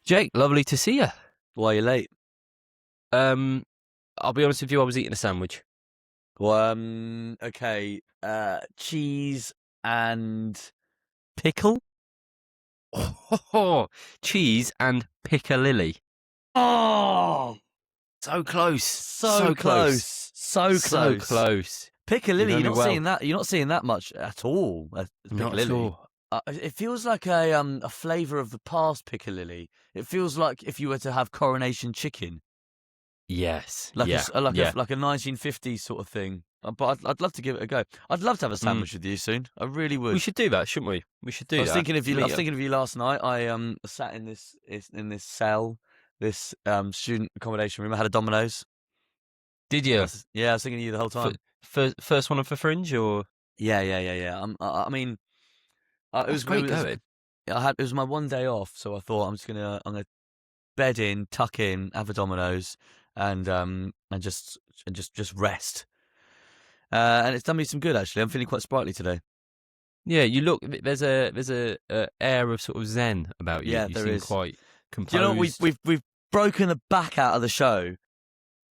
Jake, lovely to see you. Why are you late? I'll be honest with you, I was eating a sandwich. Well, okay. Cheese and pickle? Cheese and piccalilli. Oh, So close. so close. So close. Piccalilli, you're not seeing that. You're not seeing that much at all. Not at all. It feels like a flavour of the past Piccalilli. It feels like if you were to have Coronation Chicken. Yes. Like yeah. a 1950s sort of thing. But I'd love to give it a go. I'd love to have a sandwich with you soon. I really would. We should do that, shouldn't we? We should do that. I was thinking of you last night. I sat in this cell, this student accommodation room. I had a Domino's. Did you? I was thinking of you the whole time. First one for Fringe, or? Yeah. I mean, it was great going. It was my one day off, so I thought I'm gonna bed in, tuck in, have a Domino's, and just rest. And it's done me some good, actually. I'm feeling quite sprightly today. Yeah, you look. There's a air of sort of zen about you. Yeah, you there seem is. quite composed. Do you know we've broken the back out of the show.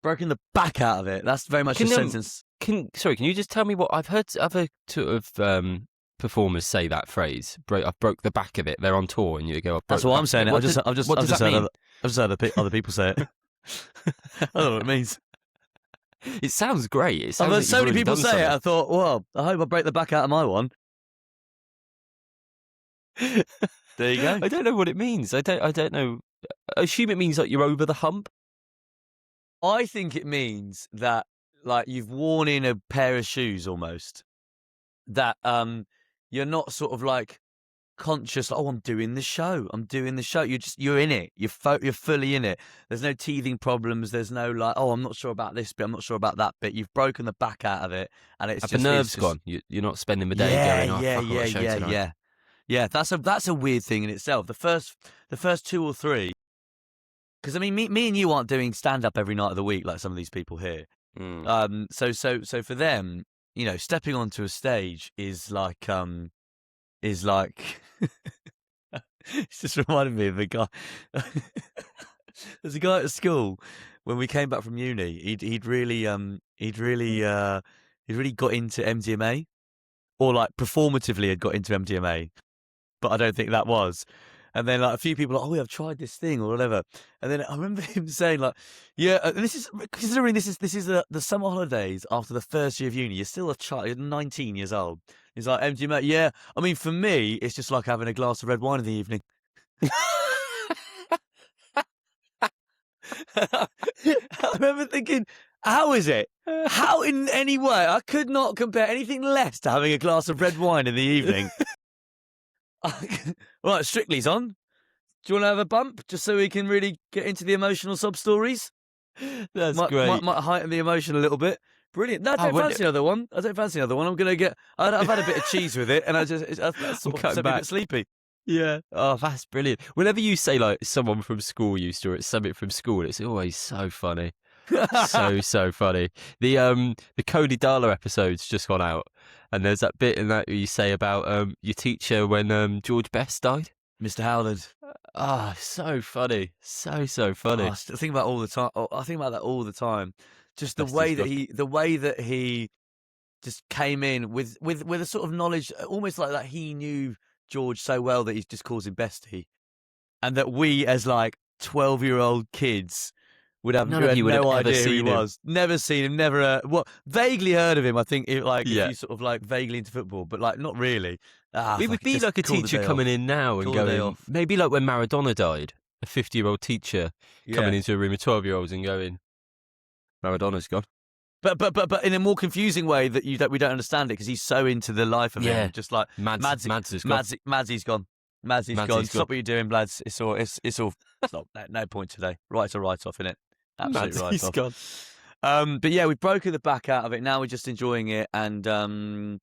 Broken the back out of it. That's very much a sentence. Can you just tell me what I've heard other sort of performers say that phrase? I've broke the back of it. They're on tour, and you go. That's what I'm saying. What does that mean? I've just heard other people say it. I don't know what it means. It sounds great. It sounds I've heard so many people say it. I I thought, well, I hope I break the back out of my one. There you go. I don't know what it means. I don't know. I assume it means like you're over the hump. I think it means that like you've worn in a pair of shoes almost. That you're not sort of like conscious. Oh, I'm doing the show. You're in it. You're fully in it. There's no teething problems. There's no like, oh, I'm not sure about this bit. I'm not sure about that bit. You've broken the back out of it, and it's Have just the nerves gone. You're not spending the day going, oh, fuck, I've got a show tonight. Yeah. That's a weird thing in itself. The first two or three. Because I mean, me and you aren't doing stand up every night of the week like some of these people here. So for them, you know, stepping onto a stage is like it's just reminded me of a guy. There's a guy at school when we came back from uni. He'd really got into MDMA, or like performatively had got into MDMA, but I don't think that was. And then like a few people are like, oh, I've tried this thing or whatever. And then I remember him saying like, yeah, this is considering this is the summer holidays after the first year of uni. You're still a child. You're 19 years old. He's like, MDMA. Yeah, I mean, for me, it's just like having a glass of red wine in the evening. I remember thinking, how is it? How in any way? I could not compare anything less to having a glass of red wine in the evening. Right, Strictly's on. Do you want to have a bump just so we can really get into the emotional sub stories? That's great. Might heighten the emotion a little bit. Brilliant. No, I don't fancy another one. I'm going to get. I've had a bit of cheese with it, and that's sort of a bit sleepy. Yeah. Oh, that's brilliant. Whenever you say like someone from school used to, or it's something from school, it's always so funny. so funny. The Cody Darla episode's just gone out, and there's that bit in that you say about your teacher when George Best died. Mr. Howland. Ah, so funny. So funny. I think about all the time. I think about that all the time. Just the way that he just came in with a sort of knowledge, almost like that he knew George so well that he just calls him Bestie, and that we as like 12-year-old kids would have no idea who he was. Never seen him. Never vaguely heard of him. I think if you sort of like vaguely into football, but like not really. It would be like a teacher coming in now and going, maybe like when Maradona died, a 50-year-old teacher coming into a room of 12-year-olds and going, Maradona's gone. But in a more confusing way that we don't understand it because he's so into the life of him. Just like Madsy's gone. Madsy's gone. Stop what you're doing, lads. It's all. Stop. No point today. Write off in it. Absolutely right off. Gone. But yeah, we've broken the back out of it. Now we're just enjoying it, and I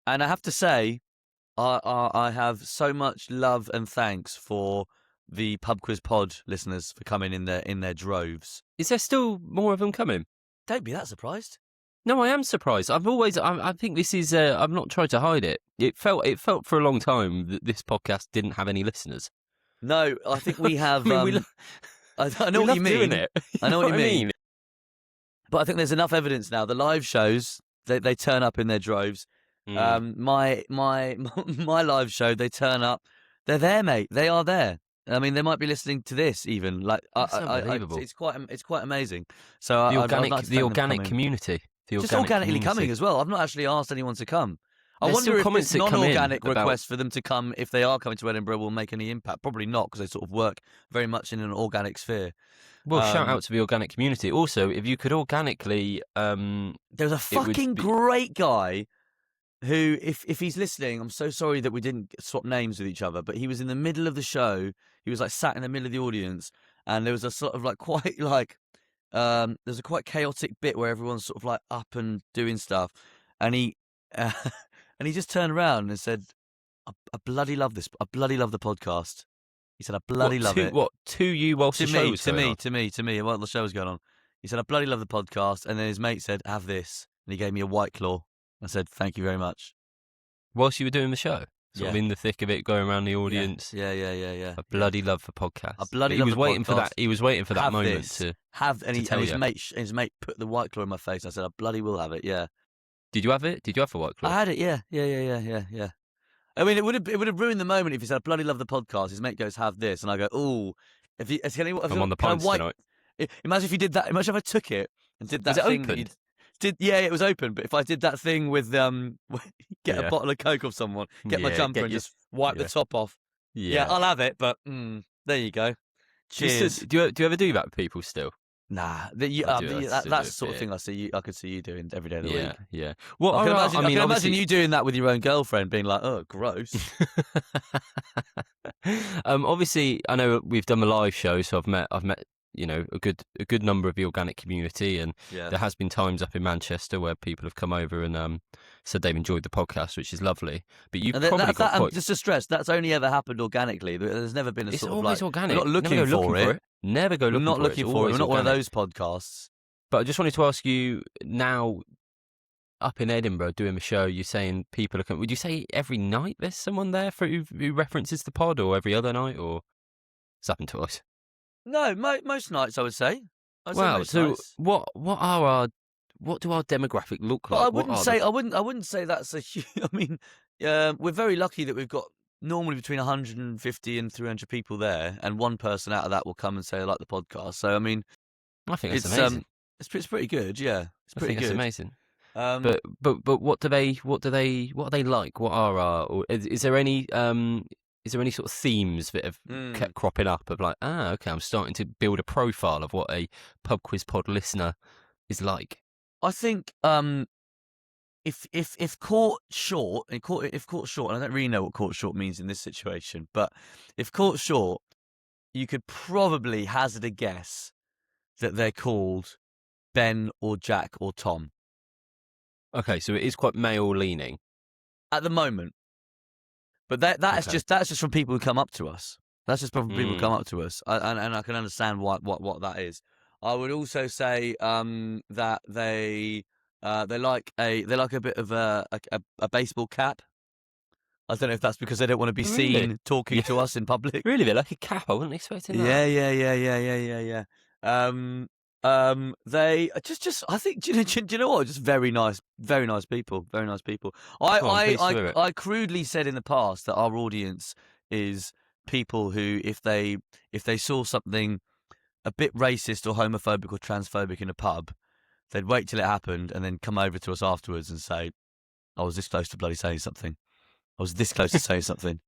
have to say, I have so much love and thanks for the Pub Quiz Pod listeners for coming in their droves. Is there still more of them coming? Don't be that surprised. No, I am surprised. I think this is. I'm not trying to hide it. It felt for a long time that this podcast didn't have any listeners. No, I think we have. I mean, we, I know we what you love doing mean. it. I know what you I mean. But I think there's enough evidence now. The live shows, they turn up in their droves. My my live show, they turn up. They're there, mate. They are there. I mean, they might be listening to this even. Like, That's unbelievable. it's quite amazing. So The I'd organic, like to the thank them for organic coming. community. The Just organic organically community. coming as well. I've not actually asked anyone to come. I There's wonder still if comments this that come in non-organic about- request for them to come, if they are coming to Edinburgh, will make any impact. Probably not, because they sort of work very much in an organic sphere. Well, shout out to the organic community. Also, if you could organically, There's a fucking great guy who, if he's listening, I'm so sorry that we didn't swap names with each other, but he was in the middle of the show. He was like sat in the middle of the audience, and there was a sort of like quite like there's a quite chaotic bit where everyone's sort of like up and doing stuff, and he and he just turned around and said, I bloody love this. I bloody love the podcast. He said, I bloody love it. What, to you whilst the show was going on? To me, while the show was going on. He said, I bloody love the podcast. And then his mate said, have this. And he gave me a White Claw. I said, thank you very much. Whilst you were doing the show? Sort of in the thick of it, going around the audience. Yeah. I bloody love the podcast. I bloody he love was the waiting podcast. for that. He was waiting for that Have moment this. to have. And, tell his you. mate put the White Claw in my face. I said, I bloody will have it. Yeah. Did you have it? Did you have the White Claw? I had it. Yeah. I mean, it would have ruined the moment if he said, I bloody love the podcast. His mate goes, have this. And I go, ooh. I'm on the pints tonight. Imagine if you did that. Imagine if I took it and did that Was it thing. opened? It was open. But if I did that thing with get a bottle of Coke off someone, get my jumper and just wipe the top off. Yeah, I'll have it. But there you go. Cheers. Do you ever do that with people still? Nah, that's the sort of thing I could see you doing every day of the week. Yeah. Well, I can I mean, imagine you doing that with your own girlfriend, being like, "Oh, gross." Obviously, I know we've done a live show, so I've met a good number of the organic community, and there has been times up in Manchester where people have come over and said they've enjoyed the podcast, which is lovely. But you've probably got quite... Just to stress, that's only ever happened organically. There's never been It's sort of always like organic. We're not looking for it. Never go looking for it. We're not looking for it. We're not one of those podcasts. But I just wanted to ask you now, up in Edinburgh doing the show, you're saying people are coming. Would you say every night there's someone there who references the pod, or every other night, or it's happened twice? No, most nights I would say. Wow. So what do our demographic look like? I wouldn't say that's a huge. I mean, we're very lucky that we've got normally between 150 and 300 people there, and one person out of that will come and say I like the podcast. So I mean, I think it's amazing. It's pretty good. Yeah, it's pretty good. It's amazing. But what are they like? What are our? Is there any sort of themes that have kept cropping up of like, okay, I'm starting to build a profile of what a Pub Quiz Pod listener is like? I think if caught short, and I don't really know what caught short means in this situation, but if caught short, you could probably hazard a guess that they're called Ben or Jack or Tom. Okay, so it is quite male leaning at the moment, but that's just from people who come up to us. That's just from people who come up to us, and I can understand what that is. I would also say that they like a bit of a baseball cap. I don't know if that's because they don't want to be seen talking to us in public. Really, they're like a cap. I wasn't expecting that. Yeah. They just I think do you know what? Just very nice people. Very nice people. I crudely said in the past that our audience is people who, if they saw something a bit racist or homophobic or transphobic in a pub, they'd wait till it happened and then come over to us afterwards and say, I was this close to bloody saying something. I was this close to saying something.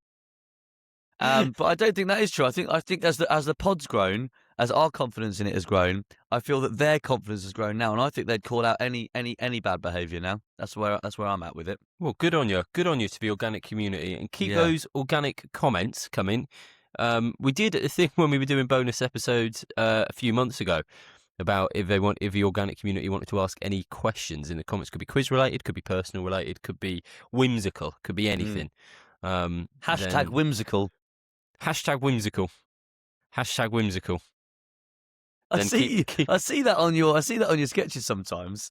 But I don't think that is true. I think as the pod's grown, as our confidence in it has grown, I feel that their confidence has grown now, and I think they'd call out any bad behaviour now. That's where I'm at with it. Well, good on you to the organic community, and keep those organic comments coming. We did a thing when we were doing bonus episodes a few months ago about if the organic community wanted to ask any questions in the comments. Could be quiz related, could be personal related, could be whimsical, could be anything. Hashtag whimsical. Hashtag whimsical. Hashtag whimsical. I see that on your sketches sometimes.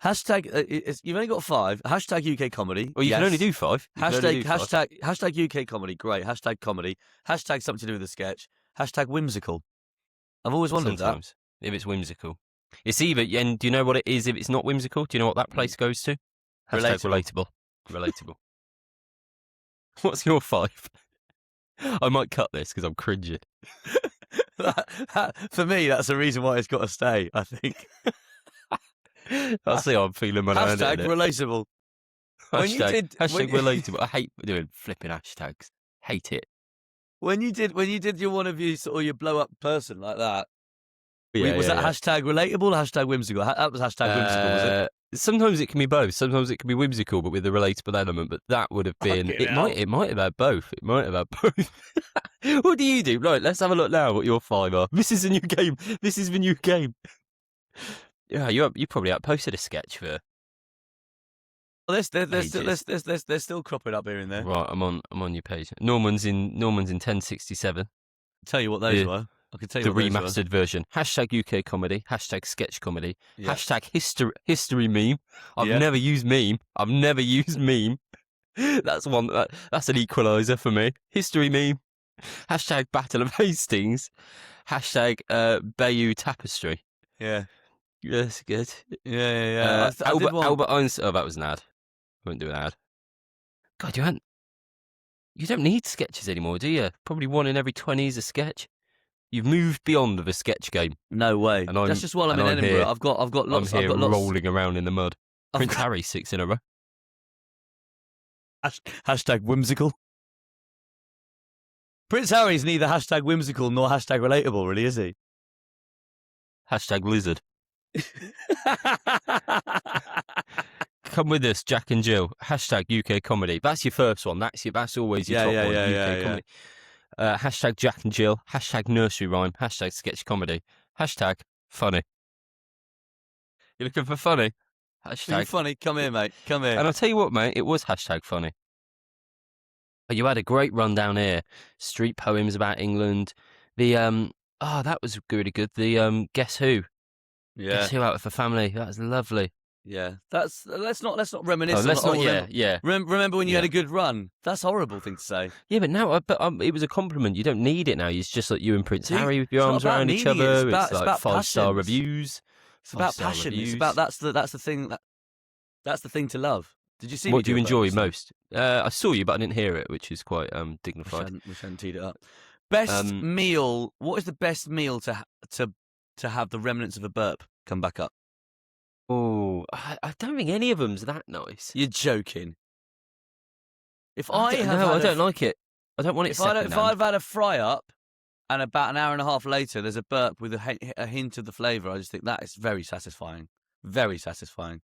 Hashtag. You've only got 5. Hashtag UK comedy. Well, you can only do 5. You can only do 5. Hashtag UK comedy. Great. Hashtag comedy. Hashtag something to do with the sketch. Hashtag whimsical. I've always wondered Sometimes, if it's whimsical. It's either, and do you know what it is if it's not whimsical? Do you know what that place goes to? Hashtag relatable. Relatable. What's your 5? I might cut this because I'm cringing. For me, that's the reason why it's got to stay, I think. I'll see how I'm feeling when I edit Hashtag it. relatable. Hashtag relatable. I hate doing flipping hashtags. Hate it. When you did your one of you sort of your blow up person like that, was that yeah. hashtag relatable or hashtag whimsical? That was hashtag whimsical, was it? Sometimes it can be both. Sometimes it can be whimsical, but with a relatable element. But that would have been. It might have had both. It might have had both. What do you do? Right, let's have a look now. What your 5 are. This is a new game. This is the new game. Yeah, you probably outposted a sketch for. Well, they're still cropping up here and there. Right, I'm on your page. Norman's in 1067. I'll tell you what those were. I can tell you the what remastered version. Hashtag UK comedy. Hashtag sketch comedy. Yeah. Hashtag history meme. I've never used meme. I've never used meme. That's one. That's an equalizer for me. History meme. Hashtag Battle of Hastings. Hashtag Bayeux Tapestry. Yeah. Yes, good. Yeah. Albert Einstein. Oh, that was an ad. I won't do an ad. God, you don't need sketches anymore, do you? Probably 1 in every 20 is a sketch. You've moved beyond the sketch game. No way. And that's just while I'm in Edinburgh. Here, I've got lots. I'm here I've got rolling around in the mud. Prince Harry 6 in a row. Hashtag whimsical. Prince Harry's neither hashtag whimsical nor hashtag relatable, really, is he? Hashtag lizard. Come with us, Jack and Jill. Hashtag UK comedy. That's your first one. That's always your top one. UK comedy. Hashtag Jack and Jill. Hashtag nursery rhyme. Hashtag sketch comedy. Hashtag funny. You're looking for funny? Hashtag funny. Come here, mate. Come here. And I'll tell you what, mate. It was hashtag funny. You had a great run down here. Street poems about England. The that was really good. The Guess Who. Yeah. Guess Who out with the family. That was lovely. Yeah. Let's not reminisce. Remember when you had a good run? That's a horrible thing to say. Yeah, but now, it was a compliment. You don't need it now. It's just like you and Prince Harry with your arms around each other. It's like 5-star reviews. It's about passion. It's about that's the thing. That's the thing to love. Did you see? What do you enjoy most? I saw you, but I didn't hear it, which is quite dignified. We hadn't teed it up. Best meal. What is the best meal to have the remnants of a burp come back up? Oh, I don't think any of them's that nice. You're joking. I don't like it. I don't want it. If I've had a fry up, and about an hour and a half later, there's a burp with a hint of the flavour, I just think that is very satisfying. Very satisfying.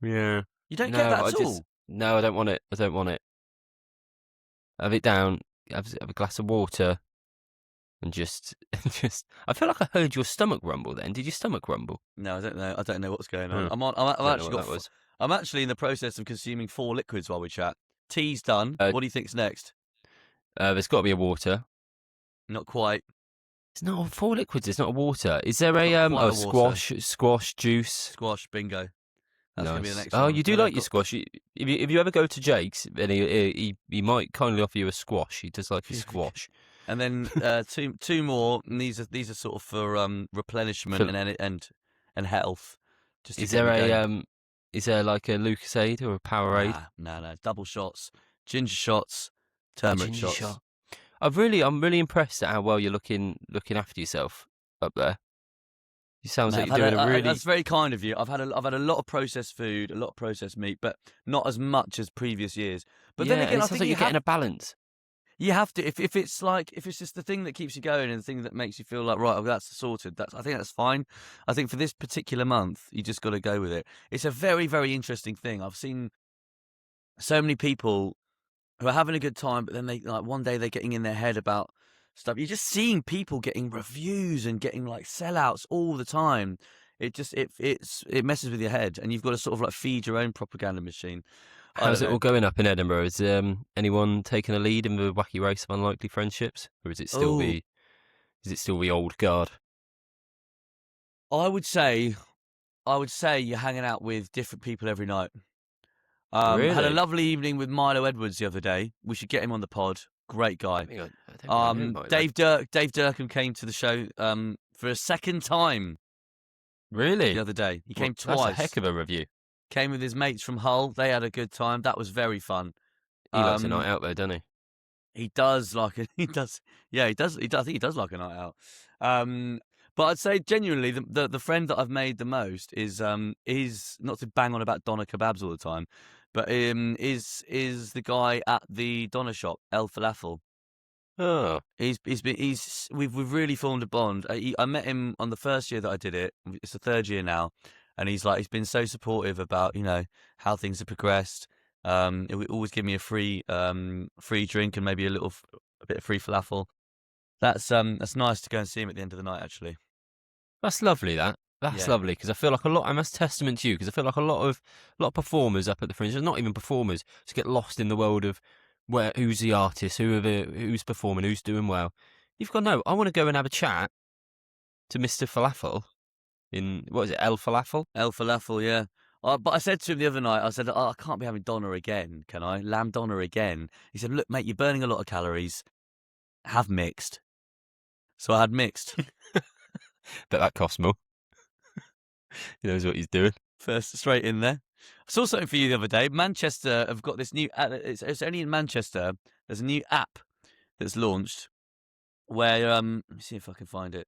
Yeah. You don't get that at all? No, I don't want it. I don't want it. Have it down. Have a glass of water. And just, I feel like I heard your stomach rumble then. Did your stomach rumble? No, I don't know. I don't know what's going on. I'm actually in the process of consuming 4 liquids while we chat. Tea's done. What do you think's next? There's got to be a water. Not quite. It's not 4 liquids. It's not a water. Is there a squash juice? Squash, bingo. That's nice. Gonna be the next one. one. You do like your squash. If you ever go to Jake's, and he might kindly offer you a squash. He does like his squash. And then two more. And these are sort of for replenishment and health. Just is there like a Lucasade or a Powerade? No. Double shots, ginger shots, turmeric shots. I'm really impressed at how well you're looking after yourself up there. You sounds like you're doing a really. That's very kind of you. I've had a lot of processed food, a lot of processed meat, but not as much as previous years. But then again, I think you're getting a balance. You have to if it's just the thing that keeps you going and the thing that makes you feel like right, that's sorted. I think that's fine. I think for this particular month, you just got to go with it. It's a very, very interesting thing. I've seen so many people who are having a good time, but then they one day they're getting in their head about stuff. You're just seeing people getting reviews and getting like sellouts all the time. It messes with your head, and you've got to sort of like feed your own propaganda machine. How's it all going up in Edinburgh? Is anyone taking a lead in the wacky race of unlikely friendships, or is it still the old guard? I would say I would say you're hanging out with different people every night. Had a Really? lovely evening with Milo Edwards the other day. We should get him on the pod. Great guy. I don't think I know Milo. Dave Durkham came to the show for a second time Really? the other day. He came That's twice. a heck of a review. Came with his mates from Hull. They had a good time. That was very fun. He likes a night out though, doesn't he? He does like it. He does. Yeah, he does. I think he does like a night out. But I'd say genuinely, the friend that I've made the most is not to bang on about doner kebabs all the time, but is the guy at the doner shop, El Falafel. Oh, We've really formed a bond. I met him on the first year that I did it. It's the third year now, and he's been so supportive about how things have progressed. He would always give me a free drink and maybe a bit of free falafel. That's nice to go and see him at the end of the night. Actually, that's lovely. That's lovely because I feel like and that's testament to you because I feel like a lot of performers up at the Fringe, not even performers, just get lost in the world of who's the artist, who's performing, who's doing well. You've got no. I want to go and have a chat to Mr. Falafel in what is it, El Falafel? El Falafel, yeah. But I said to him the other night, I said, I can't be having doner again, can I? Lamb doner again. He said, look, mate, you're burning a lot of calories. Have mixed. So I had mixed. But that costs more. He knows what he's doing. First, straight in there. I saw something for you the other day. Manchester have got this new. It's only in Manchester. There's a new app that's launched where let me see if I can find it.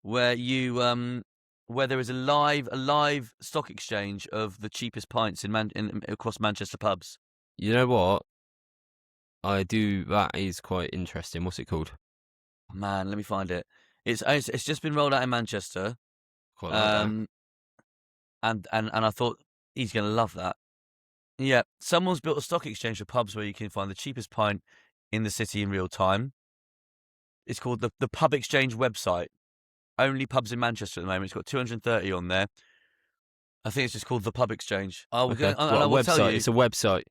Where you where there is a live stock exchange of the cheapest pints across Manchester pubs. You know what? I do. That is quite interesting. What's it called? Man, let me find it. It's just been rolled out in Manchester. Quite like that. And I thought he's going to love that. Yeah, someone's built a stock exchange for pubs where you can find the cheapest pint in the city in real time. It's called the Pub Exchange website. Only pubs in Manchester at the moment. It's got 230 on there. I think it's just called the Pub Exchange. Okay. I will tell you, it's a website.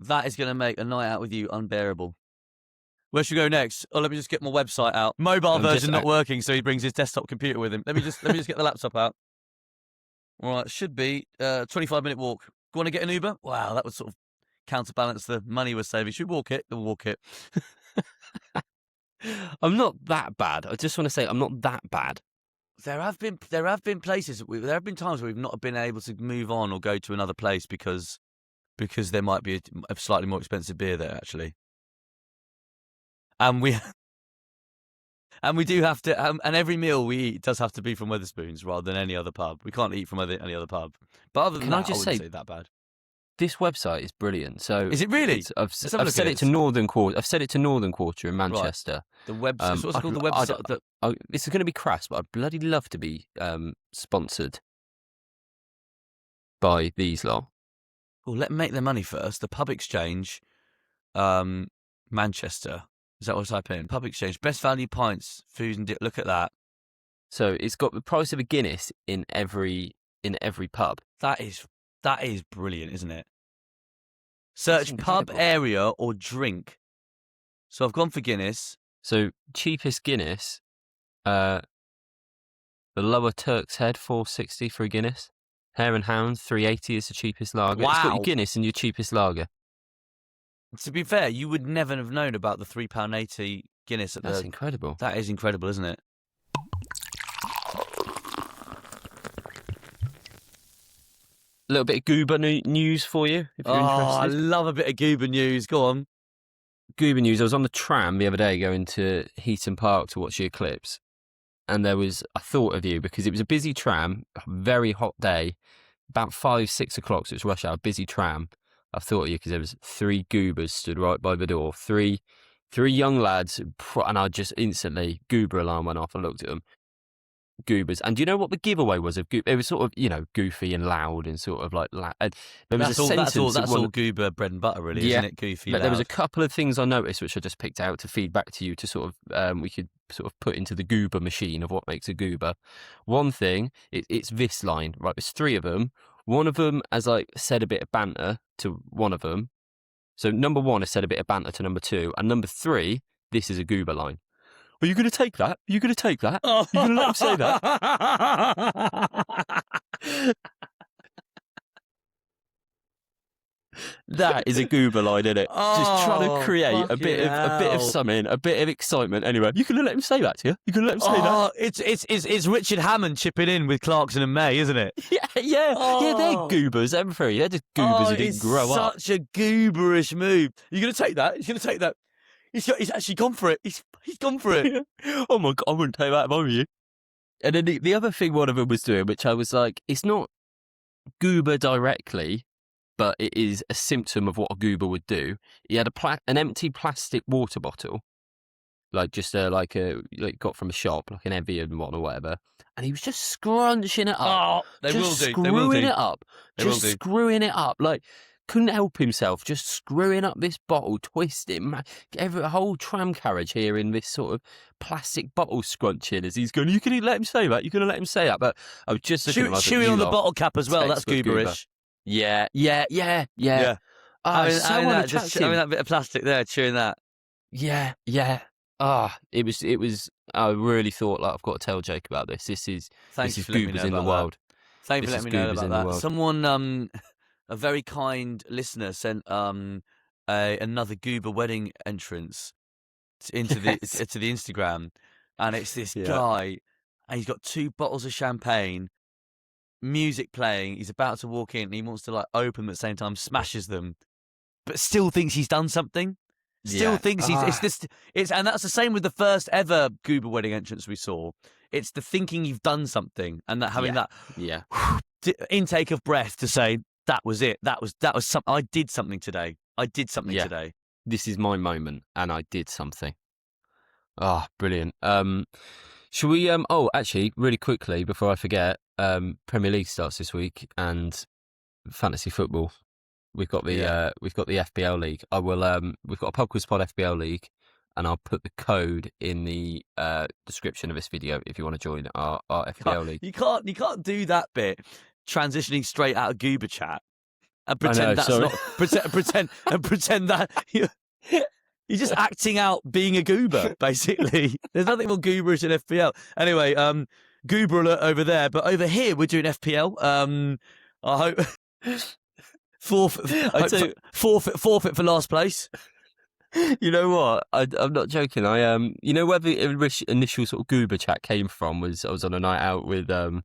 That is going to make a night out with you unbearable. Where should we go next? Oh, let me just get my website out. Mobile version not working, so he brings his desktop computer with him. Let me just get the laptop out. All right, should be 25-minute walk. Go on to get an Uber? Wow, that would sort of counterbalance the money we're saving. Should we walk it? We'll walk it. I'm not that bad. I just want to say I'm not that bad. There have been places. There have been times where we've not been able to move on or go to another place because there might be a slightly more expensive beer there actually. And we do have to, and every meal we eat does have to be from Wetherspoons rather than any other pub. We can't eat from any other pub. But other than that, I wouldn't say that bad. This website is brilliant. So is it really? I've said it to Northern Quarter. I've said it to Northern Quarter in Manchester. Right. The website. What's called the website? This is going to be crass, but I'd bloody love to be sponsored by these lot. Well, let them make their money first. The Pub Exchange, Manchester. Is that what I type in? Pub Exchange, best value pints, food and look at that. So it's got the price of a Guinness in every pub. That is brilliant, isn't it? Search pub area or drink. So I've gone for Guinness. So cheapest Guinness, the Lower Turk's Head, £4.60 for a Guinness. Hare and Hound, £3.80 is the cheapest lager. Wow. It's got your Guinness and your cheapest lager. To be fair, you would never have known about the £3.80 Guinness. That's incredible. That is incredible, isn't it? A little bit of Goober news for you, if you're interested. I love a bit of Goober news. Go on. Goober news. I was on the tram the other day going to Heaton Park to watch the eclipse. And I thought of you because it was a busy tram, a very hot day, about 5, 6 o'clock, so it's rush hour, busy tram. I thought of you because there was 3 goobers stood right by the door, three young lads, and I just instantly, Goober alarm went off. I looked at them, goobers. And do you know what the giveaway was of Goober? It was sort of, goofy and loud and sort of like there was that's all Goober bread and butter, really, isn't it? Goofy. But loud. There was a couple of things I noticed which I just picked out to feed back to you to sort of we could sort of put into the Goober machine of what makes a Goober. One thing, it's this line, right? There's 3 of them. One of them has said a bit of banter to one of them. So number 1 has said a bit of banter to number 2, and number 3, this is a Goober line. Are you going to take that? Are you going to take that? Are you going to let him say that? That is a Goober line, isn't it? Just trying to create a bit of hell. something, a bit of excitement. Anyway, you can let him say that to you. You can let him say that. Oh, it's Richard Hammond chipping in with Clarkson and May, isn't it? Yeah. They're Goobers. Them three. They're just Goobers who didn't grow up. Such a Gooberish move. You're gonna take that? He's gonna take that. He's actually gone for it. He's gone for it. Oh my God, I wouldn't take that if I were you. And then the other thing one of them was doing, which I was like, it's not Goober directly, but it is a symptom of what a Goober would do. He had an empty plastic water bottle, like just like got from a shop, like an Evian one or whatever, and he was just scrunching it up. Oh, they will do. Screwing it up. Just screwing it up. Like, couldn't help himself, just screwing up this bottle, twisting every whole tram carriage here in this sort of plastic bottle scrunching as he's going, you can let him say that, But I was just looking at him, chewing on the bottle cap as well. That's Gooberish. Yeah. I mean, unattractive. that bit of plastic there, chewing that. Yeah. It was. I really thought, like, I've got to tell Jake about this. This is Goobers in the wild. Thanks for letting me know about that. Someone, a very kind listener, sent another Goober wedding entrance into the to the Instagram, and it's this guy, and he's got 2 bottles of champagne, music playing. He's about to walk in, and he wants to like open them at the same time, smashes them, but still thinks he's done something. Still thinks and that's the same with the first ever Goober wedding entrance we saw. It's the thinking you've done something, and that having that intake of breath to say that was it. That was something. I did something today. Today. This is my moment, and I did something. Oh, brilliant. Should we? Oh, actually, really quickly before I forget, Premier League starts this week, and fantasy football. We've got the FPL League. We've got a Pub Quiz Pod FPL League, and I'll put the code in the description of this video if you want to join our FPL League. You can't do that bit, transitioning straight out of Goober chat and pretend pretend that you're just acting out being a Goober. Basically, there's nothing more Gooberish in FPL. Anyway, Goober alert over there, but over here we're doing FPL. I hope. Forfeit for last place. You know what? I'm not joking. You know where the initial sort of Goober chat came from was I was on a night out with the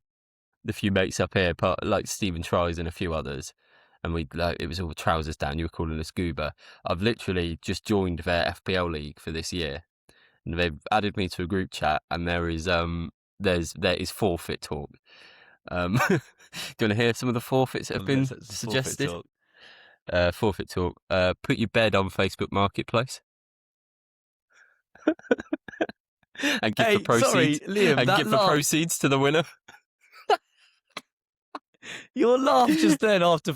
few mates up here, like Stephen Tries and a few others, and it was all trousers down. You were calling us Goober. I've literally just joined their FPL league for this year, and they've added me to a group chat, and there is forfeit talk. Do you want to hear some of the forfeits that have been suggested? Forfeit talk. Put your bed on Facebook Marketplace. And give the proceeds. Sorry, Liam, and give the proceeds to the winner. Your laugh just then after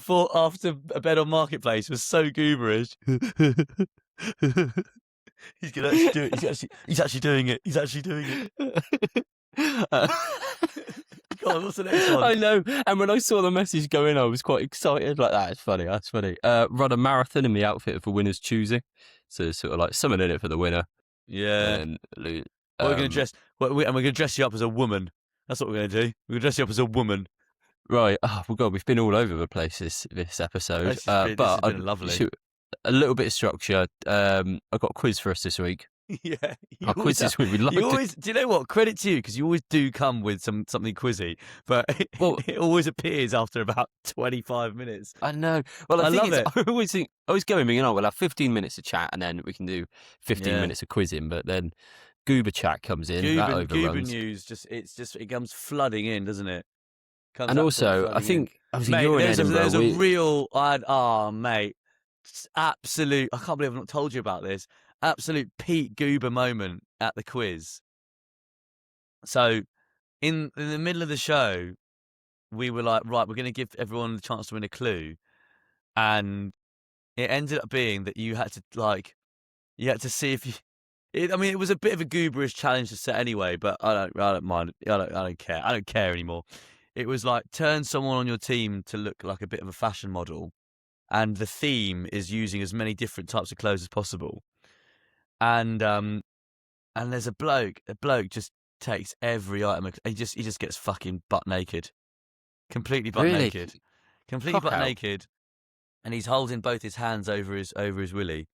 a bed on Marketplace was so Gooberish. He's gonna actually do it. He's actually doing it. God, what's the next one? I know. And when I saw the message go in, I was quite excited. Like, that's funny. Run a marathon in the outfit of the winner's choosing. So it's sort of like something in it for the winner. Yeah. And, we're going to dress you up as a woman. That's what we're going to do. We're going to dress you up as a woman. Right. Oh, well, God, we've been all over the place this episode. This has been lovely. A little bit of structure. I've got a quiz for us this week. Yeah, our quiz this week. Do you know what? Credit to you, because you always do come with something quizzy, but it always appears after about 25 minutes. I know. Well, I love it. I always go in thinking, we'll have 15 minutes of chat, and then we can do 15 minutes of quizzing. But then Goober chat comes in, that overruns. Goober news it comes flooding in, doesn't it? And also, I think you're in Edinburgh. There's a real, mate, absolute. I can't believe I've not told you about this. Absolute Pete Goober moment at the quiz. So, in the middle of the show, we were like, right, we're going to give everyone the chance to win a clue, and it ended up being that you had to see if you. It was a bit of a Gooberish challenge to set anyway, but I don't mind. I don't care. I don't care anymore. It was like turn someone on your team to look like a bit of a fashion model, and the theme is using as many different types of clothes as possible. And there's a bloke just takes every item. He just gets fucking butt naked, completely butt naked, completely butt naked. and he's holding both his hands over his willy,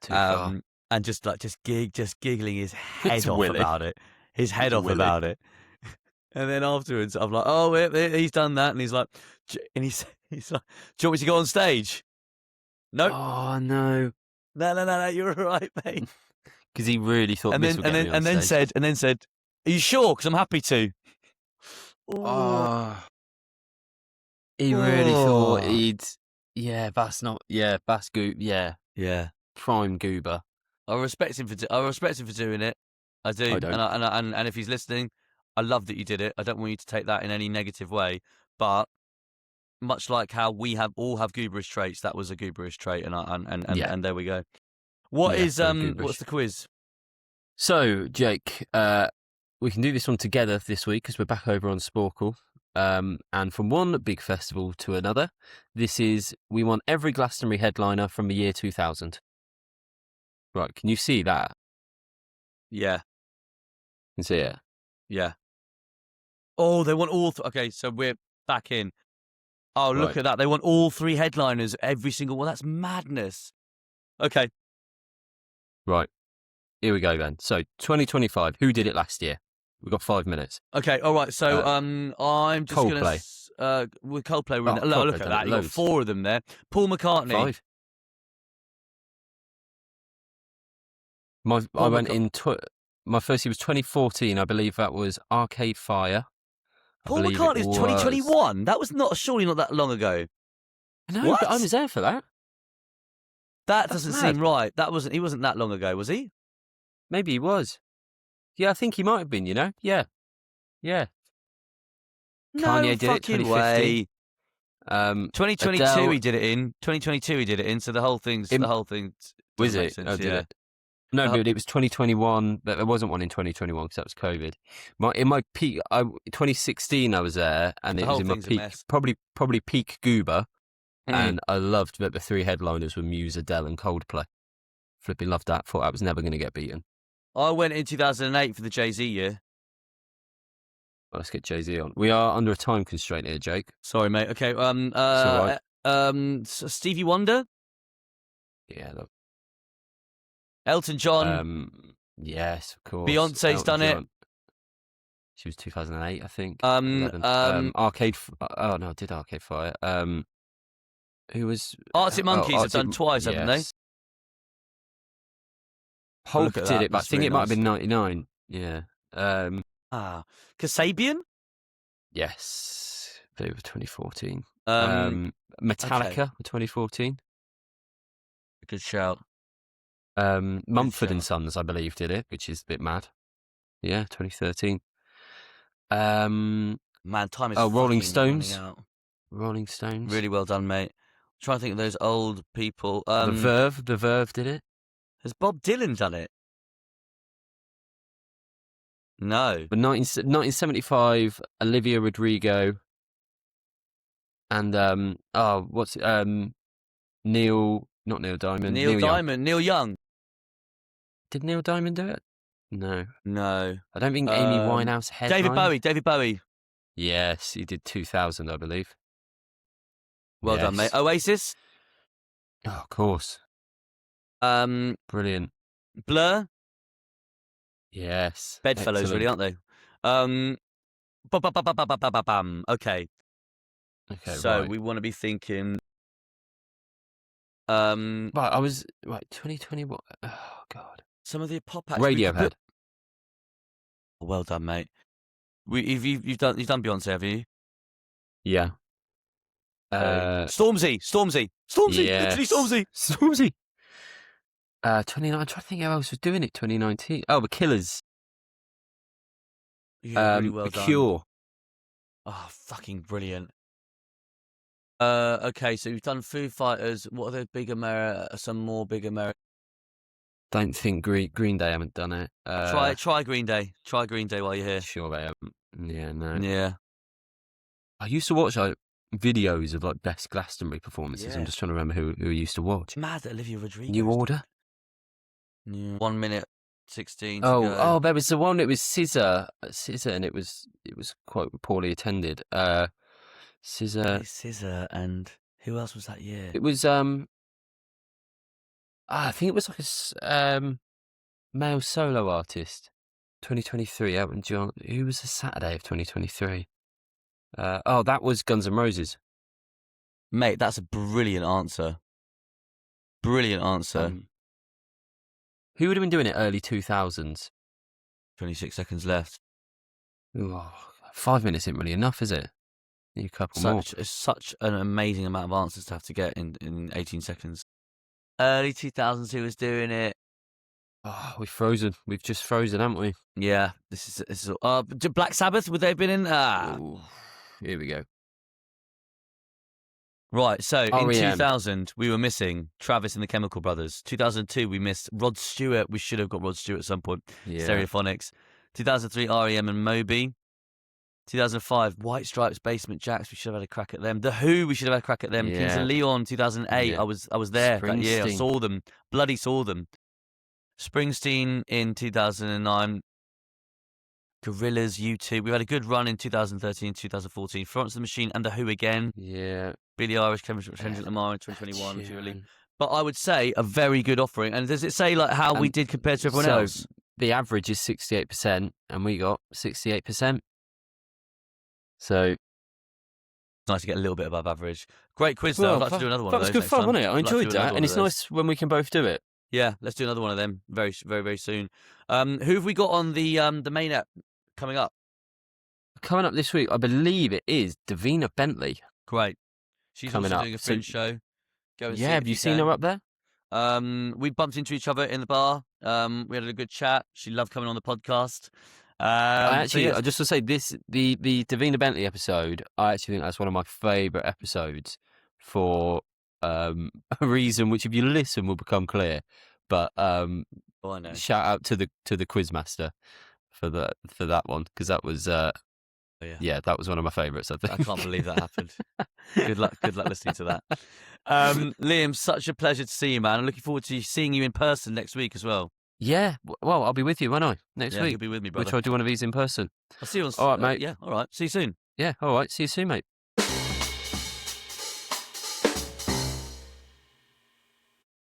Too far. and just giggling his head It's off willy. about it. His head It's off willy. about it. And then afterwards, I'm like, oh, he's done that, and he's like, he's like, do you want me to go on stage? Nope. Oh no. No, you're all right, mate. Because he really thought And this then would get me on stage. and then said, are you sure? Because I'm happy to. Oh. He really thought he'd. Yeah, that's not. Yeah, that's Yeah, Yeah. prime Goober. I respect him for doing it. I do. I don't. And if he's listening, I love that you did it. I don't want you to take that in any negative way. But much like how we all have gooberish traits, that was a gooberish trait, and there we go. What's the quiz? So, Jake, we can do this one together this week because we're back over on Sporkle. And from one big festival to another, we want every Glastonbury headliner from the year 2000. Right, can you see that? Yeah. You can see it? Yeah. Oh, they want all... okay, so we're back in. Oh, look at that. They want all three headliners, every single one. That's madness. Okay. Right. Here we go then. So, 2025. Who did it last year? We've got 5 minutes. Okay, all right. So I'm just going to... with Coldplay, we're in there. Look at that. You've got 4 of them there. Paul McCartney. 5. I went in... my first year was 2014. I believe that was Arcade Fire. Paul McCartney was 2021? That was surely not that long ago. No, but I was there for that. That doesn't seem right. He wasn't that long ago, was he? Maybe he was. Yeah, I think he might have been, Yeah. Yeah. No Kanye did it 2015. 2022 Adele... he did it in. 2022 he did it in, so the whole thing was it? Sense, oh, did it? No, but it was 2021. But there wasn't one in 2021 because that was COVID. In my peak, 2016 I was there, and it was in my peak, probably peak Goober, and I loved that the 3 headliners were Muse, Adele, and Coldplay. Flipping loved that. Thought I was never going to get beaten. I went in 2008 for the Jay-Z year. Well, let's get Jay-Z on. We are under a time constraint here, Jake. Sorry, mate. Okay. Stevie Wonder. Yeah. Look. Elton John. Yes, of course. Beyonce's done it. She was 2008, I think. Arcade. Oh no, I did Arcade Fire. Who was Arctic Monkeys have done twice, haven't they? Hulk did it, but I think it might have been 99. Yeah. Kasabian? Yes. They were 2014. Metallica were 2014. Good shout. Mumford & Sons, I believe, did it, which is a bit mad. Yeah, 2013. Man, time is Rolling Stones. Out. Rolling Stones. Really well done, mate. I'm trying to think of those old people. The Verve did it. Has Bob Dylan done it? No. But 1975, Olivia Rodrigo and Neil Diamond. Neil Young. Did Neil Diamond do it? No. I don't think Amy Winehouse headlined. David Bowie. Yes, he did 2000, I believe. Well done, mate. Oasis. Oh, of course. Brilliant. Blur. Yes. Bedfellows, really, aren't they? Okay. So we want to be thinking. Right, I was 2021. Oh God. Some of the pop acts. Radiohead. Well done, mate. You've done Beyonce, haven't you? Yeah. Stormzy. Yes. Literally Stormzy. 29. I'm trying to think how else was doing it. 2019. Oh, the Killers. Yeah, really well the done. Cure. Oh, fucking brilliant. Okay, so we've done Foo Fighters. What are the some more big American? Don't think Green Day haven't done it. Try Green Day. Try Green Day while you're here. Sure they haven't. Yeah, no. Yeah. I used to watch videos of best Glastonbury performances. Yeah. I'm just trying to remember who I used to watch. Mad that Olivia Rodrigo. New Order. Yeah. 1 minute 16. Oh, there was the one. It was Scissor, and it was quite poorly attended. Scissor and Who else was that year? It was I think it was like a male solo artist. 2023. Elton John. Who was the Saturday of 2023? That was Guns N' Roses. Mate, that's a brilliant answer. Brilliant answer. Who would have been doing it early 2000s? 26 seconds left. Oh, 5 minutes isn't really enough, is it? Need a couple more. It's such an amazing amount of answers to have to get in 18 seconds. Early 2000s, who was doing it? Oh, we've frozen. We've just frozen, haven't we? Yeah, this is Black Sabbath, would they have been in? Ooh, here we go. Right, so in R.E.M. 2000, we were missing Travis and the Chemical Brothers. 2002, we missed Rod Stewart. We should have got Rod Stewart at some point. Yeah. Stereophonics. 2003, R.E.M. and Moby. 2005, White Stripes, Basement Jaxx. We should have had a crack at them. The Who, we should have had a crack at them. Yeah. Kings of Leon, 2008. Yeah. I was there that year. I Springsteen. saw them. Bloody saw them. Springsteen in 2009. Gorillaz, U2. We've had a good run in 2013, 2014. Florence and the Machine and The Who again. Yeah. Billie Eilish, Kendrick Lamar in 2021. But I would say a very good offering. And does it say like how we did compared to everyone else? The average is 68%, and we got 68%. So it's nice to get a little bit above average. Great quiz, though. I'd like to do another one of those. That was good fun, wasn't it? I enjoyed that, and it's those. nice when we can both do it. Yeah, let's do another one of them very, very, very soon. Who have we got on the main app coming up? Coming up this week, I believe it is Davina Bentley. Great. She's coming also up. doing a Fringe show. Go and see Yeah, it have if you seen her up there? We bumped into each other in the bar. We had a good chat. She loved coming on the podcast. I just to say this, the Davina Bentley episode, I actually think that's one of my favourite episodes for a reason which, if you listen, will become clear. But I know. Shout out to the quizmaster for that one, because that was that was one of my favourites. I think. I can't believe that happened. Good luck listening to that. Liam, such a pleasure to see you, man. I'm looking forward to seeing you in person next week as well. Yeah, well, I'll be with you, won't I? Next week. You'll be with me, brother. We'll try to do one of these in person. I'll see you on. All right, mate. Yeah, all right. See you soon. Yeah, all right. See you soon, mate.